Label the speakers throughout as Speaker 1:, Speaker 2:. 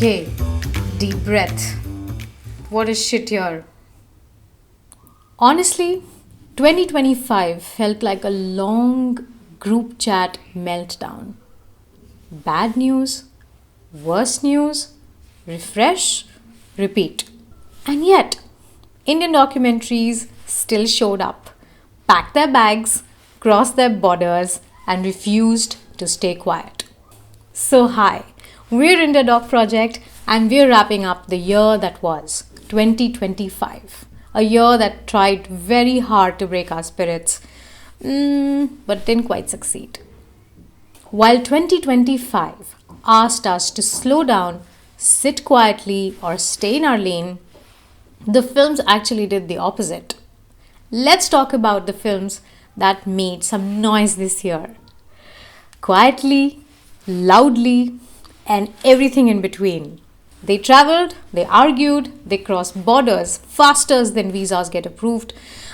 Speaker 1: Okay, deep breath. What a shit year. Honestly, 2025 felt like a long group chat meltdown. Bad news, worse news, refresh, repeat. And yet, Indian documentaries still showed up, packed their bags, crossed their borders, and refused to stay quiet. So, hi, we're India Doc Project and we're wrapping up the year that was 2025. A year that tried very hard to break our spirits, but didn't quite succeed. While 2025 asked us to slow down, sit quietly, or stay in our lane, the films actually did the opposite. Let's talk about the films that made some noise this year. Quietly, loudly, and everything in between. They traveled, they argued, they crossed borders faster than visas get approved,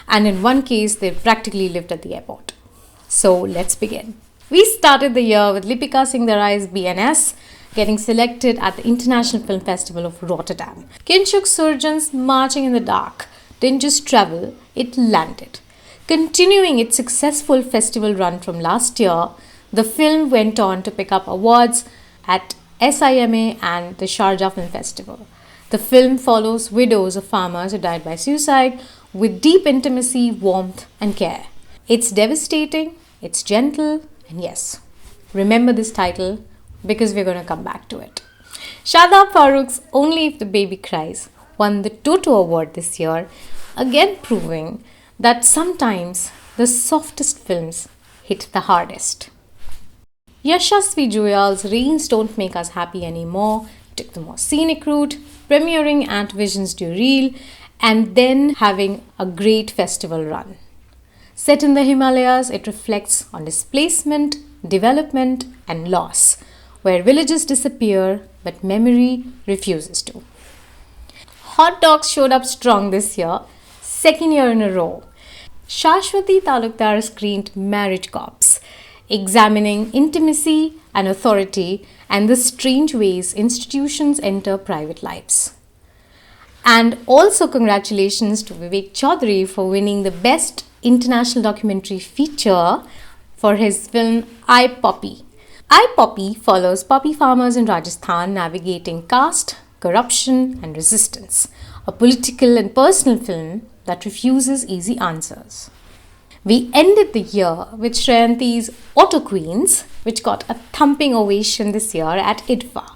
Speaker 1: and in one case, they practically lived at the airport. So let's begin. We started the year with Lipika Singh Darai's BNS getting selected at the International Film Festival of Rotterdam. Kinshuk Surjan's Marching in the Dark didn't just travel, it landed. Continuing its successful festival run from last year, the film went on to pick up awards at SIMA and the Sharjah Film Festival. The film follows widows of farmers who died by suicide with deep intimacy, warmth, and care. It's devastating, it's gentle, and yes, remember this title because we're going to come back to it. Shadab Farooq's Only If the Baby Cries won the Toto Award this year, again proving that sometimes the softest films hit the hardest. Yashasvi Juyal's Rains Don't Make Us Happy Anymore took the more scenic route, premiering at Visions du Reel and then having a great festival run. Set in the Himalayas, it reflects on displacement, development, and loss, where villages disappear but memory refuses to. Hot Dogs showed up strong this year, second year in a row. Shashwati Talukdar screened Marriage Corps, examining intimacy and authority and the strange ways institutions enter private lives. And also congratulations to Vivek Chaudhary for winning the Best International Documentary Feature for his film I Poppy. I Poppy follows poppy farmers in Rajasthan navigating caste, corruption and resistance, a political and personal film that refuses easy answers. We ended the year with Shreyanti's Auto Queens, which got a thumping ovation this year at IDFA.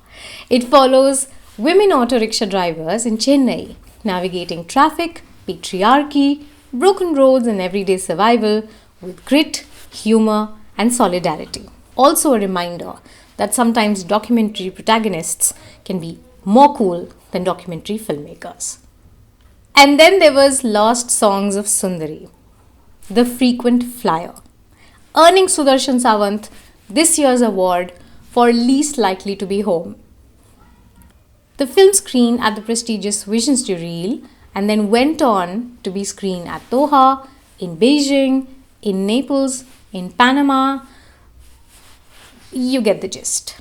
Speaker 1: It follows women auto rickshaw drivers in Chennai, navigating traffic, patriarchy, broken roads and everyday survival with grit, humor and solidarity. Also a reminder that sometimes documentary protagonists can be more cool than documentary filmmakers. And then there was Lost Songs of Sundari, The Frequent Flyer, earning Sudarshan Sawant this year's award for Least Likely to Be Home. The film screened at the prestigious Visions du Reel and then went on to be screened at Doha, in Beijing, in Naples, in Panama. You get the gist.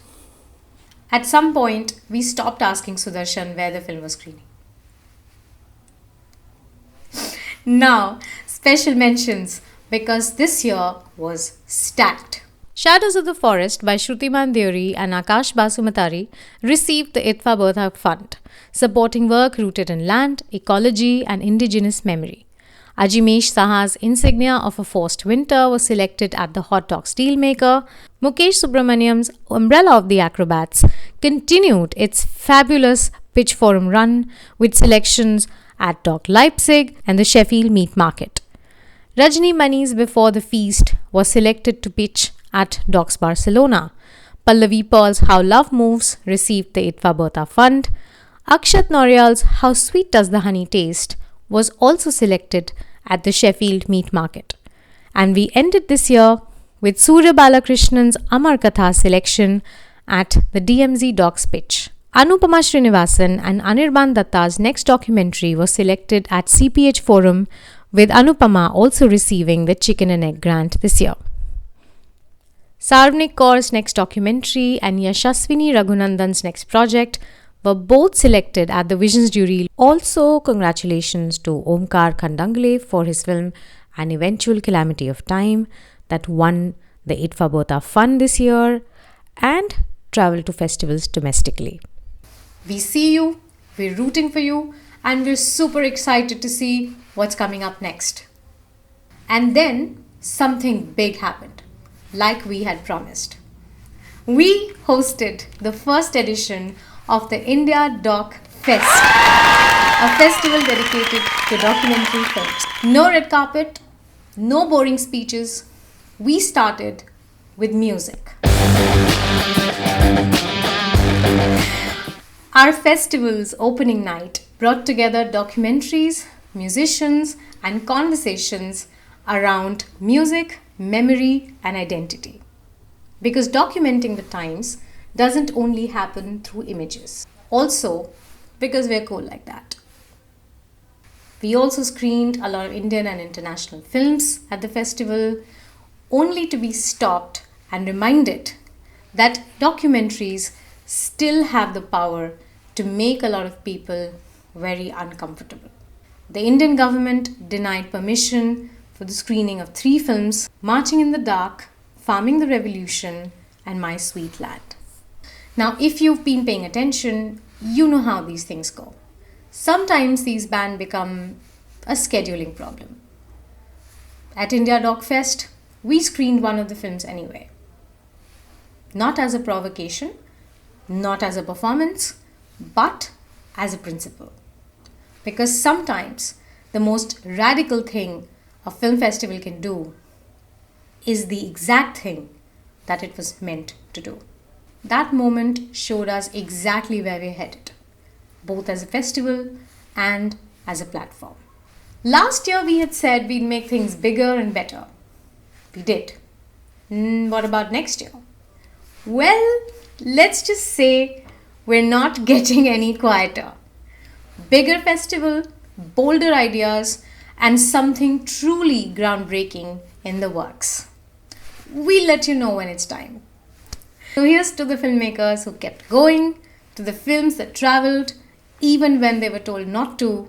Speaker 1: At some point, we stopped asking Sudarshan where the film was screening. Now, special mentions because this year was stacked. Shadows of the Forest by Shrutiman Deori and Akash Basumatari received the ITFA Bertha Fund, supporting work rooted in land, ecology and indigenous memory. Ajimesh Saha's Insignia of a Forced Winter was selected at the Hot Dog Steelmaker. Mukesh Subramaniam's Umbrella of the Acrobats continued its fabulous pitch forum run with selections at Doc Leipzig and the Sheffield Meat Market. Rajni Mani's Before the Feast was selected to pitch at Docs Barcelona. Pallavi Paul's How Love Moves received the ITFA Bertha Fund. Akshat Noryal's How Sweet Does the Honey Taste was also selected at the Sheffield Meat Market. And we ended this year with Surya Balakrishnan's Amar Katha selection at the DMZ Docs pitch. Anupama Srinivasan and Anirban Datta's next documentary was selected at CPH Forum, with Anupama also receiving the Chicken and Egg grant this year. Sarvnik Kaur's next documentary and Yashaswini Raghunandan's next project, were both selected at the Visions jury. Also, congratulations to Omkar Khandangle for his film An Eventual Calamity of Time that won the ITFA Bota Fund this year and traveled to festivals domestically. We see you, we're rooting for you, and we're super excited to see what's coming up next. And then something big happened, like we had promised. We hosted the first edition of the India Doc Fest, a festival dedicated to documentary films. No red carpet, no boring speeches. We started with music. Our festival's opening night brought together documentaries, musicians, and conversations around music, memory, and identity. Because documenting the times doesn't only happen through images. Also, because we're cool like that. We also screened a lot of Indian and international films at the festival, only to be stopped and reminded that documentaries still have the power to make a lot of people very uncomfortable. The Indian government denied permission for the screening of 3 films: Marching in the Dark, Farming the Revolution, and My Sweet Land. Now, if you've been paying attention, you know how these things go. Sometimes these bans become a scheduling problem. At India Doc Fest, we screened one of the films anyway. Not as a provocation, not as a performance, but as a principle. Because sometimes the most radical thing a film festival can do is the exact thing that it was meant to do. That moment showed us exactly where we're headed, both as a festival and as a platform. Last year we had said we'd make things bigger and better. We did. What about next year? Well, let's just say we're not getting any quieter. Bigger festival, bolder ideas, and something truly groundbreaking in the works. We'll let you know when it's time. So here's to the filmmakers who kept going, to the films that traveled even when they were told not to,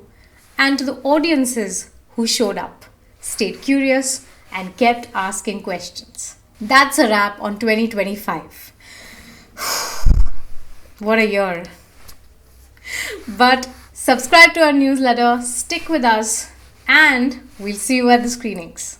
Speaker 1: and to the audiences who showed up, stayed curious, and kept asking questions. That's a wrap on 2025. What a year. But subscribe to our newsletter, stick with us, and we'll see you at the screenings.